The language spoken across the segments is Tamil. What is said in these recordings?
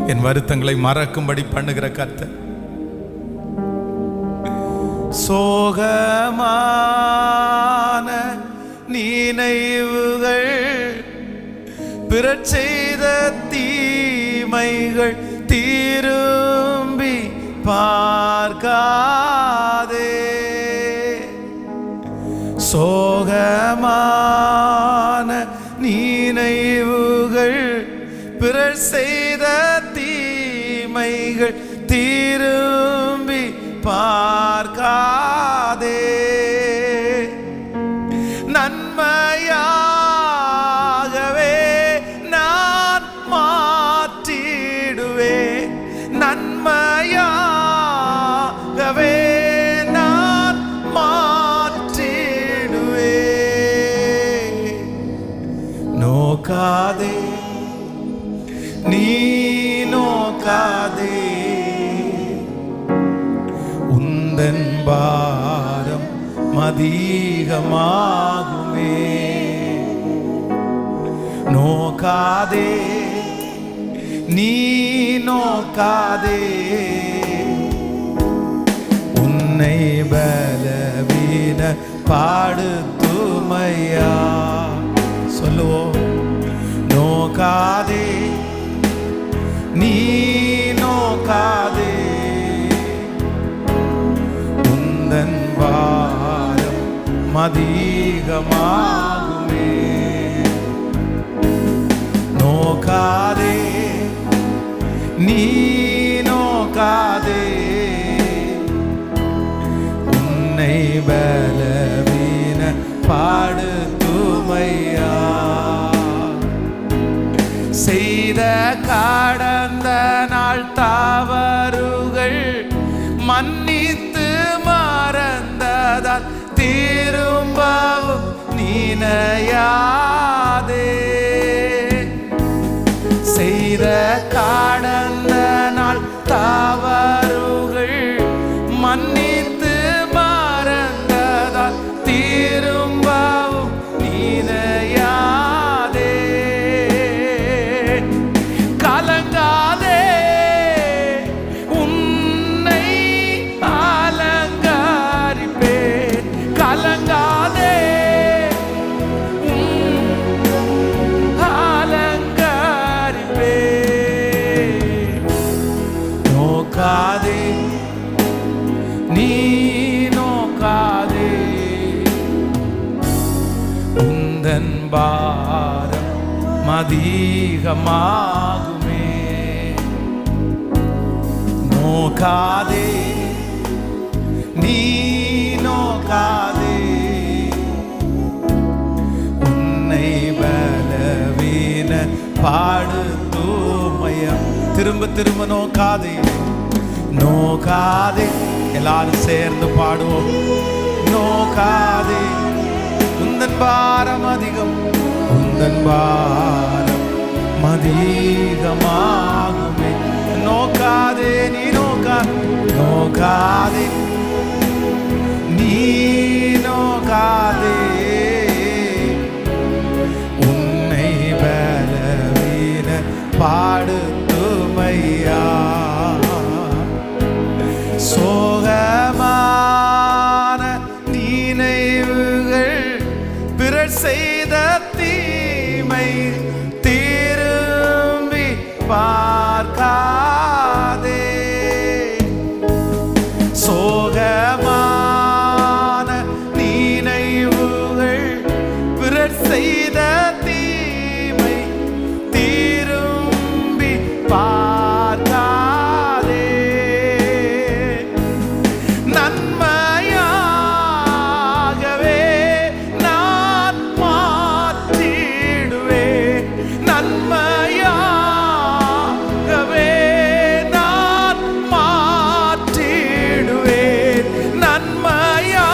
என் வருத்தங்களை மறக்கும்படி பண்ணுகிற கர்த்தர். சோகமான நினைவுகள், பிறர் செய்த தீமைகள் திரும்பி பார்க்காதே. சோகமான நினைவுகள், பிறர் செய்த தீமைகள் திரும்பி பார்க்காதே. நன்மையாகவே நான் மாற்றிடுவேன், நன்மையாகவே நான் மாற்றிடுவேன். நோக்காதே, நீ நோக்காதே, உந்தன் பாரம் அதிகமாகுமே. நோக்காதே, நீ நோக்காதே, உன்னை பலவீன பாடுத்துமையா. சொல்லுவோம். நோக்காதே, நீ நோக்காதே, உந்தன் பாரம் அதிகமாகுமே. நோக்காதே, நீ நோக்காதே, உன்னை பலவீன பாடுத்துமையா. செய்த கடந்த நாள் தவறுகள் மன்னித்து மறந்ததால் திரும்பவும் நினையாதே. செய்த கடந்த நாள் தவறுகள் மன்னித்து மறந்ததால் திரும்பவும் நினையாதே. கலங்காதே, உன்னை அலங்கரிப்பேன். கலங்காதே, அலங்கரிப்பேன். நோக்காதே, நீ நோக்காதே, உந்தன் பாரம் அதிகமாகுமே. நோக்காதே, நீ நோக்காதே, உன்னை பலவீன பாடுத்துமையம். திரும்ப திரும்ப நோக்காதே, நோக்காதே. எல்லாரும் சேர்ந்து பாடுவோம். நோக்காதே, உந்தன் பாரம் அதிகம், உந்தன் பாரம் அதிகமாகுமே. நோக்காதே, நீ நோக்காதே, நீ நோக்காதே, உன்னை பலவீன பாடுத்துமையா. சோகமான நினைவுகள், பிறர் செய்த தீமை திரும்பி பார்க்காதே. சோகமான நினைவுகள், பிறர் செய்த தீமை திரும்பி பார்க்காதே. நன்மையாகவே நான் மாற்றிடுவேன், நன்மையாகவே நான் மாற்றிடுவேன், நன்மையாகவே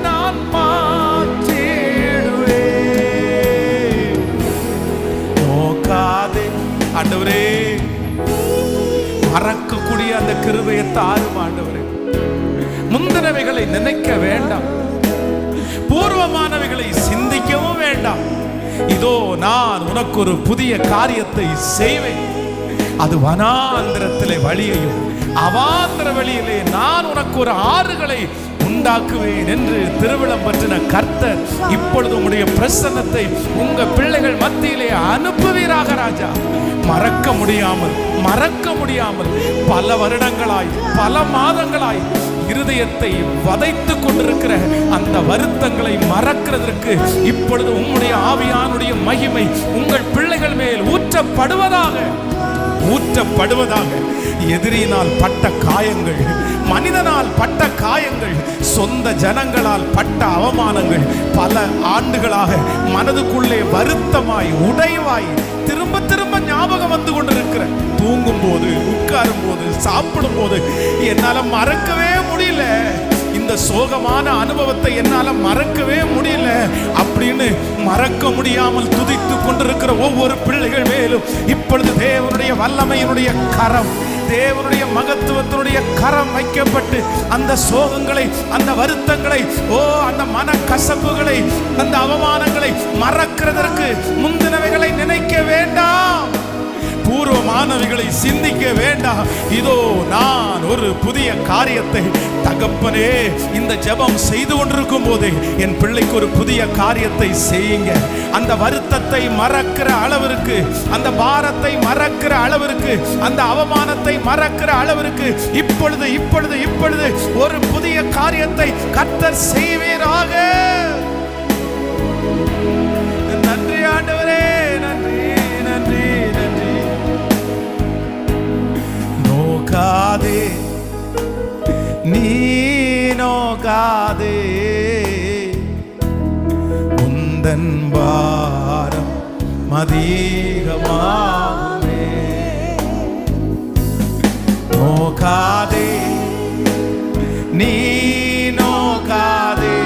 நான் மாற்றிடுவேன். நோக்காதே. ஆண்டவரே, மறக்கக்கூடிய அந்த கிருபையை தாரும் ஆண்டவரே. முந்தினவைகளை நினைக்க வேண்டாம், பூர்வமானவைகளை சிந்திக்கவும் வேண்டாம். இதோ நான் உனக்கு ஒரு புதிய காரியத்தை செய்வேன். அது வனாந்திரத்திலே வழியையும் அவாந்திர வழியிலே நான் உனக்கு ஒரு ஆறுகளை உண்டாக்குவேன் என்று திருவிழம் பற்றின கர்த்தர் இப்பொழுது உங்களுடைய பிரசன்னத்தை உங்க பிள்ளைகள் மத்தியிலே அனுப்புவீராக ராஜா. மறக்க முடியாமல் பல வருடங்களாய் பல மாதங்களாய் இருதயத்தை வதைத்து கொண்டிருக்கிற அந்த வருத்தங்களை மறக்கிறதற்கு இப்பொழுது உம்முடைய ஆவியானுடைய மகிமை உங்கள் பிள்ளைகள் மேல் ஊற்றப்படுவதாக. எதிரியினால் பட்ட காயங்கள், மனிதனால் பட்ட காயங்கள், சொந்த ஜனங்களால் பட்ட அவமானங்கள் பல ஆண்டுகளாக மனதுக்குள்ளே வருத்தமாய் உடைவாய் திரும்ப திரும்ப ஞாபகம் வந்து கொண்டிருக்கிற, தூங்கும் போது, உட்காரும் போது, சாப்பிடும் போது என்னால மறக்கவே முடியல, இந்த சோகமான அனுபவத்தை என்னால மறக்கவே முடியல அப்படின்னு மறக்க முடியாமல் துதித்து கொண்டிருக்கிற ஒவ்வொரு பிள்ளைகள் மேலும் இப்பொழுது தேவனுடைய வல்லமையினுடைய கரம், தேவனுடைய மகத்துவத்தினுடைய கரம் வைக்கப்பட்டு அந்த சோகங்களை, அந்த வருத்தங்களை, அந்த மன கசப்புகளை, அந்த அவமானங்களை மறக்கிறதற்கு முந்தினவைகளை நினைக்க வேண்டாம், பூர்வமானவைகளை சிந்திக்க வேண்டாம். இதோ நான் ஒரு புதிய காரியத்தை, தகப்பனே இந்த ஜெபம் செய்து கொண்டிருக்கும் போதே என் பிள்ளைக்கு ஒரு புதிய காரியத்தை செய்யுங்க. அந்த வருத்தத்தை மறக்கிற அளவிற்கு, அந்த பாரத்தை மறக்கிற அளவிற்கு, அந்த அவமானத்தை மறக்கிற அளவிற்கு இப்பொழுது ஒரு புதிய காரியத்தை கர்த்தர் செய்வீராக. நன்றி ஆண்டவரே, நன்றி நன்றி நன்றி. நோக்காதே நீ நோக்காதே, உந்தன் பாரம் அதிகமாகுமே. நோக்காதே நீ நோக்காதே,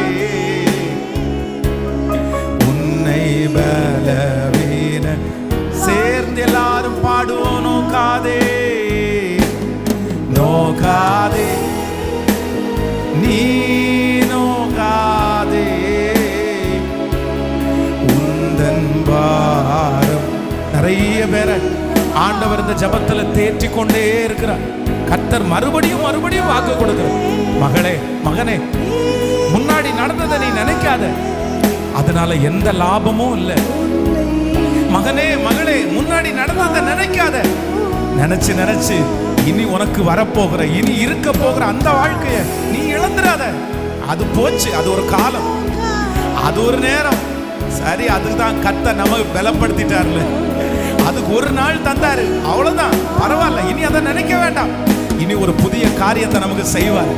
உன்னை பலவீன சேர்ந்து எல்லாரும் பாடுவோம். நோக்காதே நோக்காதே நீ நோக்காதே, உந்தன் பாரம். நிறைய பேரை ஆண்டவர் இந்த ஜபத்துல தேற்றி கொண்டே இருக்கிறார். கர்த்தர் மறுபடியும் வாக்கு கொடுக்கிறார். மகளே, மகனே, முன்னாடி நடந்ததை நீ நினைக்காத, அதனால எந்த லாபமும் இல்லை. மகனே, மகளே, முன்னாடி நடந்ததை நினைக்காத. நினைச்சு இனி உனக்கு வரப்போகிற, இனி இருக்க போகிற அந்த வாழ்க்கைய நீ இழந்துடாத. அது போச்சு, அது ஒரு காலம், அது ஒரு நேரம். சரி, அதுதான் கர்த்தர் நமக்கு பலப்படுத்திட்டார்ல, அதுக்கு ஒரு நாள் தந்தாரு, அவ்வளவுதான், பரவாயில்ல. இனி அதை நினைக்க வேண்டாம். இனி ஒரு புதிய காரியத்தை நமக்கு செய்வார்.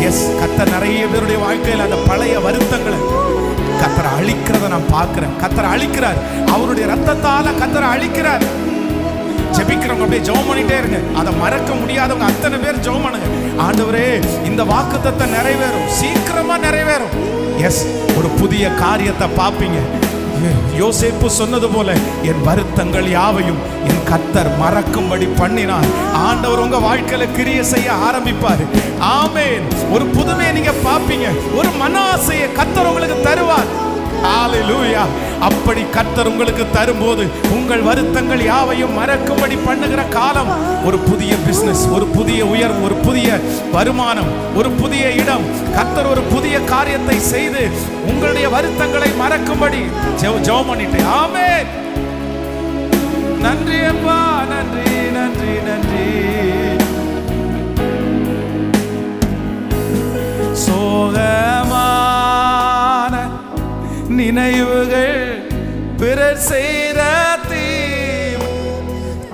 எஸ், கர்த்தர் நிறைய பேருடைய வாழ்க்கையில் அந்த பழைய வருத்தங்களை கர்த்தர் அழிக்கிறத நான் பார்க்கிறேன். கர்த்தர் அழிக்கிறார், அவருடைய ரத்தத்தால கர்த்தர் அழிக்கிறார். ஜெபிக்கிறவங்க அப்படியே ஜெபம் பண்ணிட்டே இருங்க. அதை மறக்க முடியாதவங்க அத்தனை பேர் ஜெபம் பண்ணுங்க. ஆண்டவரே, இந்த வாக்குத்தத்தம் நிறைவேறும், சீக்கிரமா நிறைவேறும். எஸ், ஒரு புதிய காரியத்தை பார்ப்பீங்க. யோசேப்பு சொன்னது போல என் வருத்தங்கள் யாவையும் என் கர்த்தர் மறக்கும்படி பண்ணினார். ஆண்டவர் உங்க வாழ்க்கையில கிரியை செய்ய ஆரம்பிப்பார். ஆமென். ஒரு புதுமையை நீங்க பார்ப்பீங்க. ஒரு மன ஆசையை கர்த்தர் உங்களுக்கு தருவார். ஹல்லேலூயா. அப்படி கர்த்தர் உங்களுக்கு தரும்போது உங்கள் வருத்தங்கள் யாவையும் மறக்கும்படி பண்ணுகிற காலம், ஒரு புதிய பிசினஸ், ஒரு புதிய உயர்வு, ஒரு புதிய வருமானம், ஒரு புதிய இடம், கர்த்தர் ஒரு புதிய காரியத்தை செய்து உங்களுடைய வருத்தங்களை மறக்கும்படி ஜெபம் பண்ணிட்டு. ஆமென். நன்றி அப்பா, நன்றி நன்றி நன்றி. சோகமான நினைவுகள், பிறர் செய்த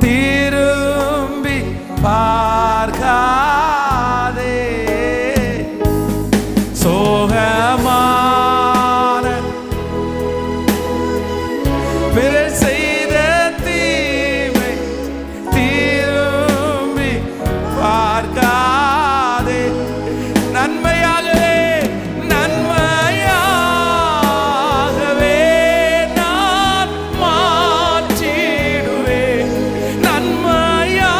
திரும்பி பார்க்காதே. சோகமான பிறர் செய்த தீமை திரும்பி பார்க்காதே. நன்மையாகவே நான் மாற்றிடுவேன். நன்மையாகவே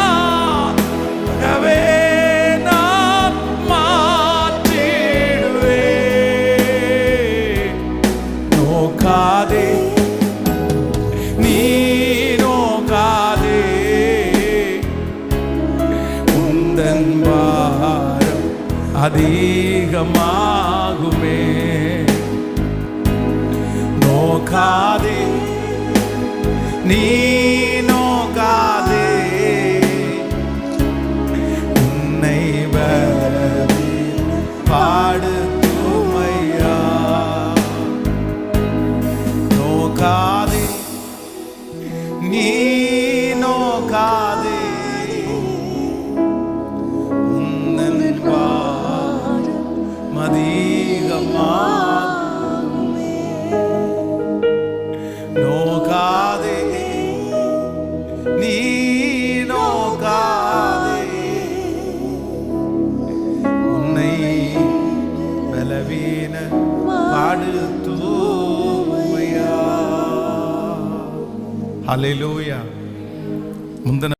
அதிகமாகுமே. நோக்காதே நீ நோக்காதே, உன்னை பாடுமையா. நோக்காதே நீ நோக்காதே, உன்னன் அதிகமாகுமே. நோக்காதே நீ நோக்காதே, உன்னை பலவீன பாடுமையா. ஹல்லேலூயா. முந்தின